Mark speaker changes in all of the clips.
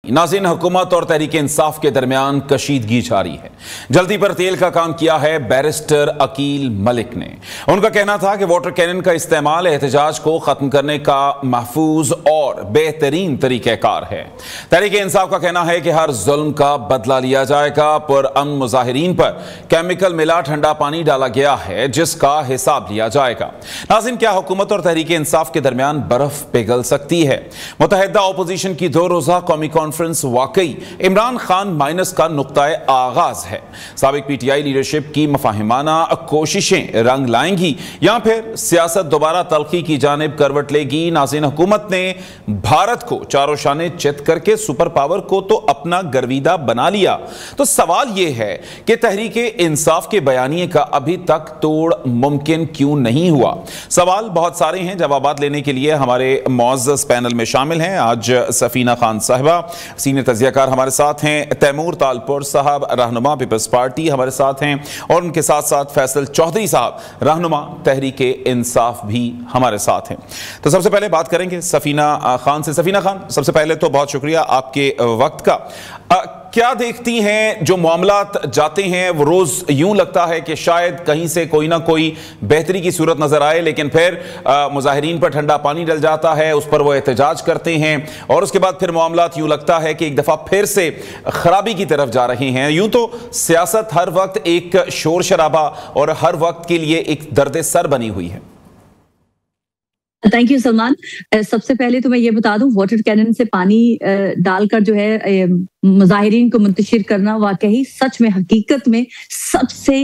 Speaker 1: नाज़रीन, हुकूमत और तहरीक इंसाफ के दरमियान कशीदगी जारी है। जल्दी पर तेल का काम किया है बैरिस्टर अकील मलिक ने। उनका कहना था कि वाटर कैनन का इस्तेमाल एहतजाज को खत्म करने का महफूज और बेहतरीन तरीक़ाकार है। तहरीक इंसाफ का कहना है कि हर जुल्म का बदला लिया जाएगा। पुरअमन मुजाहिरीन पर केमिकल मिला ठंडा पानी डाला गया है, जिसका हिसाब लिया जाएगा। नाज़रीन, क्या हुकूमत और तहरीक इंसाफ के दरमियान बर्फ पिघल सकती है? मुत्तहिदा अपोजिशन की 2 रोज़ा कौमी कॉन्फ्रेंस वाकई इमरान खान माइनस का नुक्ताए आगाज है। साबिक पीटीआई लीडरशिप की मफाहिमाना कोशिशें रंग लाएंगी या फिर सियासत दोबारा तलखी की जानिब करवट लेगी? नाज़रीन, हुकूमत ने भारत को चारों शाने चित करके सुपर पावर को तो अपना गर्विदा बना लिया, तो सवाल यह है कि तहरीक इंसाफ के बयानिए का अभी तक तोड़ मुमकिन क्यों नहीं हुआ? सवाल बहुत सारे हैं। जवाबात लेने के लिए हमारे मुअज़्ज़ज़ पैनल में शामिल हैं आज सफीना खान साहिबा, सीनियर तज्ज़ियाकार हमारे साथ हैं, तैमूर तालपुर साहब रहनुमा पीपल्स पार्टी हमारे साथ हैं, और उनके साथ साथ फैसल चौधरी साहब रहनुमा तहरीक इंसाफ भी हमारे साथ हैं। तो सबसे पहले बात करेंगे सफीना खान से। सफीना खान, सबसे पहले तो बहुत शुक्रिया आपके वक्त का। क्या देखती हैं जो मामलात जाते हैं वो रोज यूं लगता है कि शायद कहीं से कोई ना कोई बेहतरी की सूरत नजर आए, लेकिन फिर मुजाहिरीन पर ठंडा पानी डल जाता है, उस पर वो एहतजाज करते हैं और उसके बाद फिर मामलात यूं लगता है कि एक दफा फिर से खराबी की तरफ जा रहे हैं। यूं तो सियासत हर वक्त एक शोर शराबा और हर वक्त के लिए एक दर्द सर बनी हुई है।
Speaker 2: Thank you Salman. सबसे पहले तो मैं ये बता दूं, वाटर कैनन से पानी डालकर जो है मुजाहिरीन को मुंतशिर करना वाकई सच में हकीकत में सबसे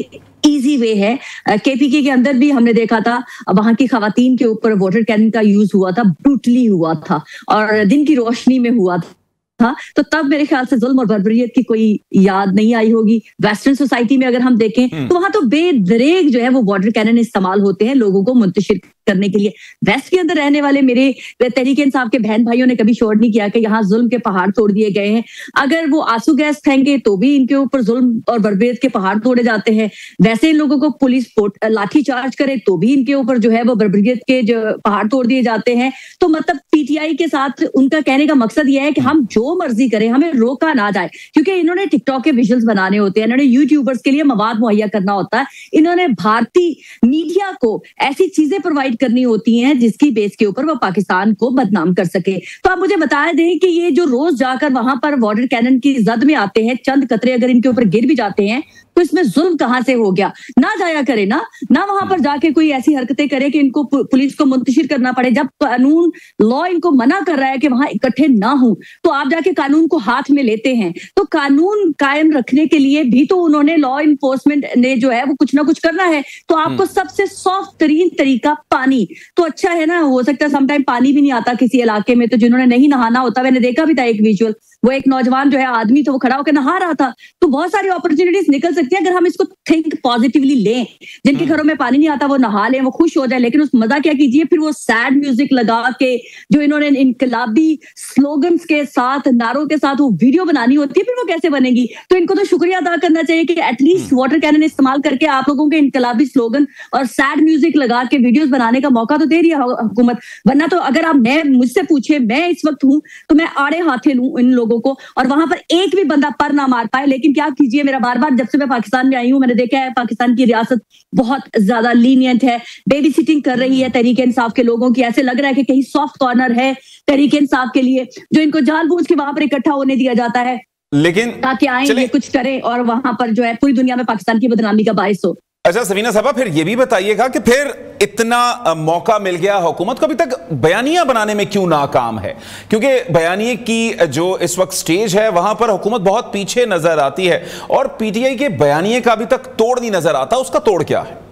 Speaker 2: इजी वे है। केपीके के अंदर भी हमने देखा था, वहां की खवातीन के ऊपर वाटर कैनन का यूज हुआ था, ब्रूटली हुआ था और दिन की रोशनी में हुआ था। तो तब मेरे ख्याल से जुल्म और बर्बरियत की कोई याद नहीं आई होगी। वेस्टर्न सोसाइटी में अगर हम देखें तो वहां तो बेदरेग जो है वो वाटर कैनन इस्तेमाल होते हैं लोगों को मुंतशिर करने के लिए। वेस्ट के अंदर रहने वाले मेरे तहरीक इंसाफ के बहन भाइयों ने कभी शोर नहीं किया कि यहाँ जुल्म के पहाड़ तोड़ दिए गए हैं। अगर वो आंसू गैस फेंके तो भी इनके ऊपर जुल्म और बर्बरियत के पहाड़ तोड़े जाते हैं। वैसे इन लोगों को पुलिस लाठी चार्ज करे तो भी इनके ऊपर जो है वो बर्बरियत के जो पहाड़ तोड़ दिए जाते हैं। तो मतलब पीटीआई के साथ उनका कहने का मकसद यह है कि हम जो मर्जी करें, हमें रोका ना जाए, क्योंकि इन्होंने टिकटॉक के विजुअल्स बनाने होते हैं, इन्होंने यूट्यूबर्स के लिए मवाद मुहैया करना होता है, इन्होंने भारतीय मीडिया को ऐसी चीजें प्रोवाइड करनी होती हैं जिसकी बेस के ऊपर वो पाकिस्तान को बदनाम कर सके। तो आप मुझे बता दें कि ये जो रोज जाकर वहां पर वाटर कैनन की जद में आते हैं, चंद कतरे अगर इनके ऊपर गिर भी जाते हैं तो इसमें जुल्म कहां से हो गया? ना जाया करे ना वहां पर जाके कोई ऐसी हरकतें करे कि इनको पुलिस को मुंतशिर करना पड़े। जब कानून लॉ इनको मना कर रहा है कि वहां इकट्ठे ना हो, तो आप जाके कानून को हाथ में लेते हैं। तो कानून कायम रखने के लिए भी तो उन्होंने, लॉ इन्फोर्समेंट ने जो है वो कुछ ना कुछ करना है। तो आपको सबसे सॉफ्ट तरीन तरीका पानी तो अच्छा है ना। हो सकता है समटाइम पानी भी नहीं आता किसी इलाके में, तो जिन्होंने नहीं नहाना होता, मैंने देखा भी था एक विजुअल, वो एक नौजवान जो है आदमी तो वो खड़ा होकर नहा रहा था। तो बहुत सारी अपॉर्चुनिटीज निकल सकती है अगर हम इसको थिंक पॉजिटिवली लें। जिनके घरों में पानी नहीं आता वो नहा लें, वो खुश हो जाए, लेकिन उस मजा क्या कीजिए फिर वो सैड म्यूजिक लगा के जो इन्होंने इनकलाबी स्लोगन्स के साथ, नारों के साथ वो वीडियो बनानी होती है, फिर वो कैसे बनेगी? तो इनको तो शुक्रिया अदा करना चाहिए कि एटलीस्ट वाटर कैनन इस्तेमाल करके आप लोगों के इनकलाबी स्लोगन और सैड म्यूजिक लगा के वीडियोस बनाने का मौका तो दे रही है हुकूमत। वरना तो अगर आप मुझसे पूछे, मैं इस वक्त हूं तो मैं आड़े हाथे लूं इन लोगों को और वहां पर एक भी बंदा पर ना मार पाए। लेकिन क्या कीजिए, मेरा बार बार जब से मैं पाकिस्तान में आई हूं मैंने देखा है पाकिस्तान की रियासत बहुत ज्यादा लीनियंट है, बेबी सिटिंग कर रही है तहरीक इंसाफ के लोगों की। ऐसे लग रहा है कि कहीं सॉफ्ट कॉर्नर है तहरीक इंसाफ के लिए, जो इनको जानबूझ के वहां पर इकट्ठा होने दिया जाता है,
Speaker 1: लेकिन
Speaker 2: ताकि आए कुछ करें और वहां पर जो है पूरी दुनिया में पाकिस्तान की बदनामी का बाइस हो।
Speaker 1: अच्छा सफीना साहबा, फिर ये भी बताइएगा कि फिर इतना मौका मिल गया हुकूमत को, अभी तक बयानिया बनाने में क्यों नाकाम है? क्योंकि बयानिए की जो इस वक्त स्टेज है वहां पर हुकूमत बहुत पीछे नजर आती है और पीटीआई के बयानिए का अभी तक तोड़ नहीं नजर आता। उसका तोड़ क्या है?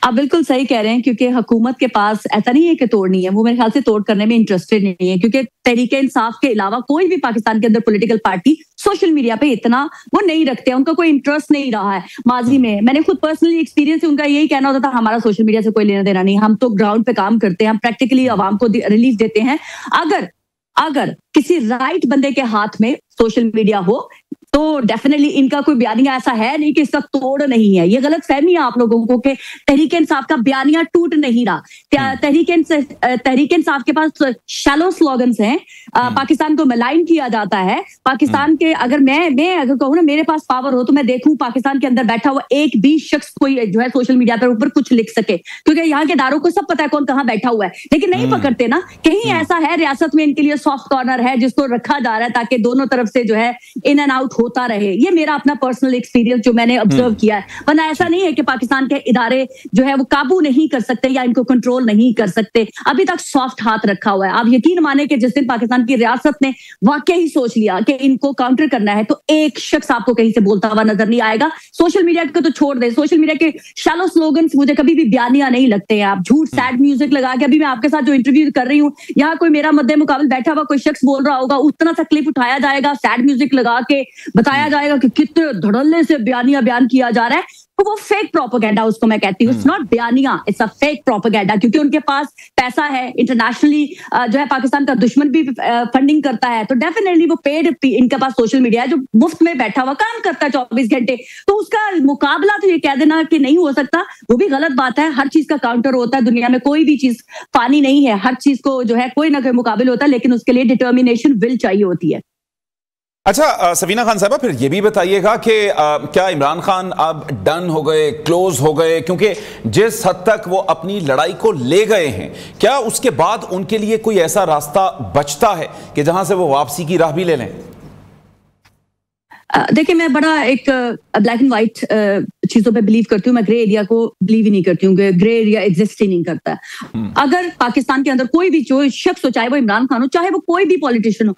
Speaker 2: आप बिल्कुल सही कह रहे हैं, क्योंकि हुकूमत के पास ऐसा नहीं है कि तोड़ नहीं है, वो मेरे ख्याल से तोड़ करने में इंटरेस्टेड नहीं है, क्योंकि तहरीक इंसाफ के अलावा कोई भी पाकिस्तान के अंदर पॉलिटिकल पार्टी सोशल मीडिया पे इतना वो नहीं रखते हैं, उनका कोई इंटरेस्ट नहीं रहा है माजी में। मैंने खुद पर्सनली एक्सपीरियंस से उनका यही कहना होता था, हमारा सोशल मीडिया से कोई लेना देना नहीं, हम तो ग्राउंड पे काम करते हैं, हम प्रैक्टिकली आवाम को रिलीफ देते हैं। अगर किसी राइट बंदे के हाथ में सोशल मीडिया हो तो डेफिनेटली इनका कोई बयानिया ऐसा है नहीं कि इसका तोड़ नहीं है। ये गलत फहमी है आप लोगों को कि तहरीक इंसाफ का बयानिया टूट नहीं रहा। तहरीक इंसाफ के पास शैलो स्लोगन्स हैं। पाकिस्तान को मलाइन किया जाता है। पाकिस्तान के अगर मैं अगर कहूँ ना मेरे पास पावर हो तो मैं देखूं पाकिस्तान के अंदर बैठा हुआ एक भी शख्स कोई जो है सोशल मीडिया पर ऊपर कुछ लिख सके, क्योंकि यहाँ के इदारों को सब पता है कौन कहाँ बैठा हुआ है, लेकिन नहीं पकड़ते ना। कहीं ऐसा है रियासत में इनके लिए सॉफ्ट कॉर्नर है जिसको रखा जा रहा है ताकि दोनों तरफ से जो है इन एंड आउट होता रहे। ये मेरा अपना पर्सनल एक्सपीरियंस जो मैंने ऑब्जर्व किया है। वरना ऐसा नहीं है कि पाकिस्तान के इदारे जो है वो काबू नहीं कर सकते या इनको कंट्रोल नहीं कर सकते। अभी तक सॉफ्ट हाथ रखा हुआ है। आप यकीन माने कि जिस दिन पाकिस्तान की रियासत ने वाकई ही सोच लिया कि इनको काउंटर करना है तो एक शख्स आपको कहीं से बोलता हुआ नजर नहीं आएगा। सोशल मीडिया को तो छोड़ दे, सोशल मीडिया के शैलो स्लोगन्स मुझे कभी भी बयानिया नहीं लगते हैं। आप झूठ सैड म्यूजिक लगा के, अभी मैं आपके साथ जो इंटरव्यू कर रही हूँ यहाँ कोई मेरा मद्दे मुकाबल बैठा हुआ कोई शख्स बोल रहा होगा, उतना सा क्लिप उठाया जाएगा, सैड म्यूजिक लगा के बताया जाएगा कि कितने धड़ल्ले से बयानिया बयान किया जा रहा है। तो वो फेक प्रोपेगेंडा उसको मैं कहती हूँ। इट्स नॉट बयानिया, इट्स अ फेक प्रोपेगेंडा, क्योंकि उनके पास पैसा है। इंटरनेशनली जो है पाकिस्तान का दुश्मन भी फंडिंग करता है, तो डेफिनेटली वो पेड इनके पास सोशल मीडिया है जो मुफ्त में बैठा हुआ काम करता है 24 घंटे। तो उसका मुकाबला तो ये कह देना कि नहीं हो सकता, वो भी गलत बात है। हर चीज का काउंटर होता है दुनिया में, कोई भी चीज पानी नहीं है। हर चीज को जो है कोई ना कोई मुकाबला होता है, लेकिन उसके लिए डिटर्मिनेशन, विल चाहिए होती है।
Speaker 1: अच्छा सफीना खान साहबा, फिर ये भी बताइएगा कि क्या इमरान खान अब डन हो गए, क्लोज हो गए? क्योंकि जिस हद तक वो अपनी लड़ाई को ले गए हैं, क्या उसके बाद उनके लिए कोई ऐसा रास्ता बचता है कि जहां से वो वापसी की राह भी ले लें?
Speaker 2: देखिए, मैं बड़ा एक ब्लैक एंड व्हाइट चीजों पे बिलीव करती हूँ। मैं ग्रे एरिया को बिलीव ही नहीं करती हूँ। ग्रे एरिया एग्जिस्ट ही नहीं करता। अगर पाकिस्तान के अंदर कोई भी जो शख्स हो, चाहे वो इमरान खान हो, चाहे वो कोई भी पॉलिटिशियन हो,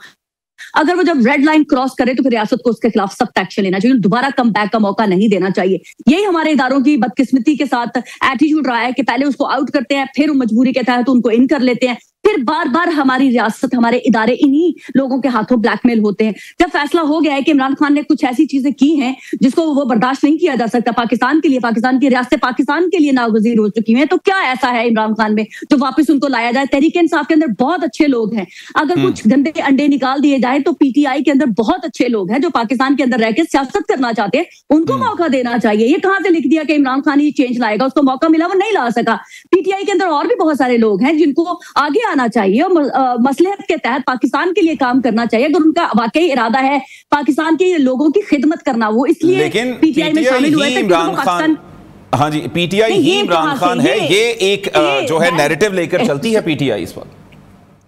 Speaker 2: अगर वो जब रेड लाइन क्रॉस करे तो फिर रियासत को उसके खिलाफ सख्त एक्शन लेना चाहिए। दोबारा कम बैक का मौका नहीं देना चाहिए। यही हमारे इदारों की बदकिस्मती के साथ एटीट्यूड रहा है कि पहले उसको आउट करते हैं, फिर मजबूरी के तहत उनको इन कर लेते हैं, फिर बार बार हमारी रियासत, हमारे इदारे इन्हीं लोगों के हाथों ब्लैकमेल होते हैं। जब फैसला हो गया है कि इमरान खान ने कुछ ऐसी चीजें की हैं जिसको वो बर्दाश्त नहीं किया जा सकता पाकिस्तान के लिए, पाकिस्तान की रियासत पाकिस्तान के लिए नागुज़ीर हो चुकी हैं, तो क्या ऐसा है इमरान खान में जो वापस उनको लाया जाए? तहरीक इंसाफ के अंदर बहुत अच्छे लोग हैं। अगर कुछ गंदे अंडे निकाल दिए जाए तो पीटीआई के अंदर बहुत अच्छे लोग हैं जो पाकिस्तान के अंदर रह के सियासत करना चाहते हैं। उनको मौका देना चाहिए। ये कहां से लिख दिया कि इमरान खान ही चेंज लाएगा? उसको मौका मिला, वो नहीं ला सका। पीटीआई के अंदर और भी बहुत सारे लोग हैं जिनको आगे आना चाहिए और मसलहत के तहत पाकिस्तान के लिए काम करना चाहिए। अगर उनका वाकई इरादा है पाकिस्तान के लोगों की खिदमत करना, वो इसलिए पीटीआई में शामिल हुए थे।
Speaker 1: इमरान खान, हाँ जी, पीटीआई ही इमरान खान है, ये एक जो है नैरेटिव लेकर चलती है पीटीआई इस वक्त।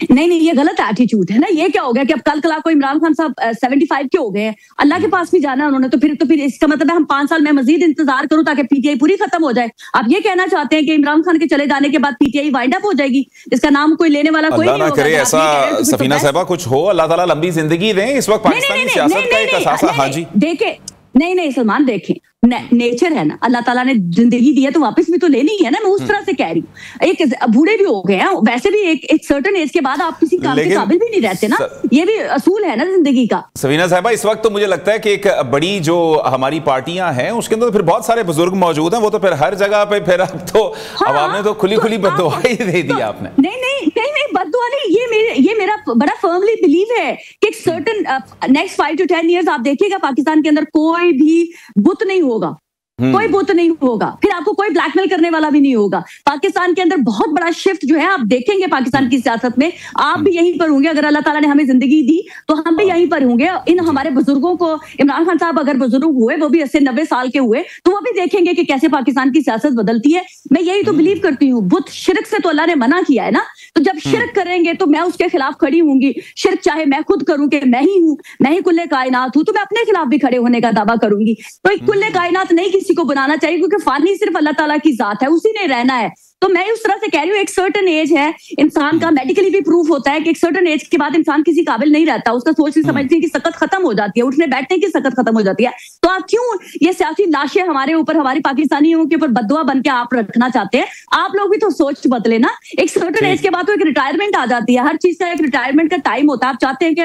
Speaker 2: नहीं, ये गलत एटीट्यूड है ना। ये क्या हो गया कि अब कल को इमरान खान साहब 75 के हो गए हैं, अल्लाह के पास भी जाना है उन्होंने, तो फिर इसका मतलब है हम 5 साल में मजीद इंतजार करूं ताकि पीटीआई पूरी खत्म हो जाए। आप ये कहना चाहते हैं कि इमरान खान के चले जाने के बाद पीटीआई वाइंड अप हो जाएगी, इसका नाम कोई लेने वाला कोई नहीं होगा?
Speaker 1: ऐसा सफीना साहबा कुछ हो, अल्लाह ताला लंबी जिंदगी दें। इस वक्त पाकिस्तानी सियासत का एक असासा, हाँ जी
Speaker 2: देखे, नहीं सलमान, देखें नेचर है ना, अल्लाह ताला ने जिंदगी दी है तो वापस भी तो लेनी है ना। मैं उस तरह से कह रही हूँ। एक बूढ़े भी हो गए हैं, वैसे भी एक सर्टेन एज के बाद आप किसी काम के काबिल भी नहीं रहते ना। ये भी असूल है ना जिंदगी का।
Speaker 1: सफीना साहबा, इस वक्त तो मुझे लगता है कि एक बड़ी जो हमारी पार्टियां हैं उसके अंदर फिर बहुत सारे बुजुर्ग मौजूद हैं। वो तो फिर हर जगह पे फिर अब तो अवाम ने तो खुली बद्दुआ ही दे दी आपने।
Speaker 2: नहीं बद्दुआ नहीं, ये मेरा बड़ा फर्मली बिलीव है कि एक सर्टेन नेक्स्ट 5 to 10 years आप देखिएगा पाकिस्तान के अंदर कोई भी बुत नहीं होगा, कोई बुत नहीं होगा, फिर आपको कोई ब्लैकमेल करने वाला भी नहीं होगा। पाकिस्तान के अंदर बहुत बड़ा शिफ्ट जो है आप देखेंगे पाकिस्तान की सियासत में। आप भी यहीं पर होंगे, अगर अल्लाह ताला ने हमें जिंदगी दी तो हम भी यहीं पर होंगे। इन हमारे बुजुर्गों को, इमरान खान साहब अगर बुजुर्ग हुए, वो भी 80-90 साल के हुए, तो वो भी देखेंगे कि कैसे पाकिस्तान की सियासत बदलती है। मैं यही तो बिलीव करती हूँ। बुत शिरक से तो अल्लाह ने मना किया है ना, तो जब शिरक करेंगे तो मैं उसके खिलाफ खड़ी होंगी। शिरक चाहे मैं खुद करूं कि मैं ही हूं, मैं ही कुल्ले कायनात हूं, तो मैं अपने खिलाफ भी खड़े होने का दावा करूंगी। तो एक कुल्ले कायनात नहीं किसी को बनाना चाहिए, क्योंकि फानी सिर्फ अल्लाह ताला की जात है, उसी ने रहना है। तो मैं उस तरह से कह रही हूँ, एक सर्टेन एज है इंसान का, मेडिकली भी प्रूफ होता है कि एक सर्टेन एज के बाद इंसान किसी काबिल नहीं रहता। उसका सोचने समझने की सकत खत्म हो जाती है, उठने बैठने की सकत खत्म हो जाती है। तो आप क्यों ये सियासी लाशें हमारे ऊपर, हमारी पाकिस्तानियों के ऊपर बद्दुआ बन के आप रखना चाहते हैं? आप लोग भी तो सोच बदले ना। एक सर्टेन एज के बाद तो एक रिटायरमेंट आ जाती है। हर चीज का एक रिटायरमेंट का टाइम होता है। आप चाहते हैं कि,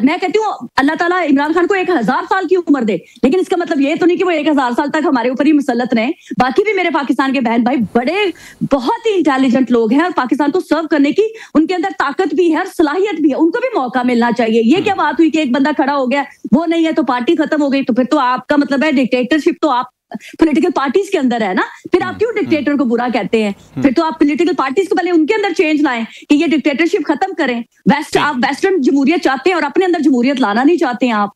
Speaker 2: मैं कहती हूँ अल्लाह ताला इमरान खान को 1000 साल की उम्र दे, लेकिन इसका मतलब ये तो नहीं कि वो 1000 साल तक हमारे ऊपर ही मुसल्लत रहे। बाकी भी मेरे पाकिस्तान के बहन भाई बड़े बहुत ही इंटेलिजेंट लोग हैं और पाकिस्तान को सर्व करने की उनके अंदर ताकत भी है और सलाहियत भी है, उनको भी मौका मिलना चाहिए। ये क्या बात हुई कि एक बंदा खड़ा हो गया, वो नहीं है तो पार्टी खत्म हो गई, तो फिर तो आपका मतलब है डिक्टेटरशिप तो आप पॉलिटिकल पार्टीज के अंदर है ना, फिर आप क्यों डिक्टेटर को बुरा कहते हैं? फिर तो आप पॉलिटिकल पार्टीज को पहले उनके अंदर चेंज लाएं कि ये डिक्टेटरशिप खत्म करें। आप वेस्टर्न जमहूरियत चाहते हैं और अपने अंदर जमहूरियत लाना नहीं चाहते हैं आप।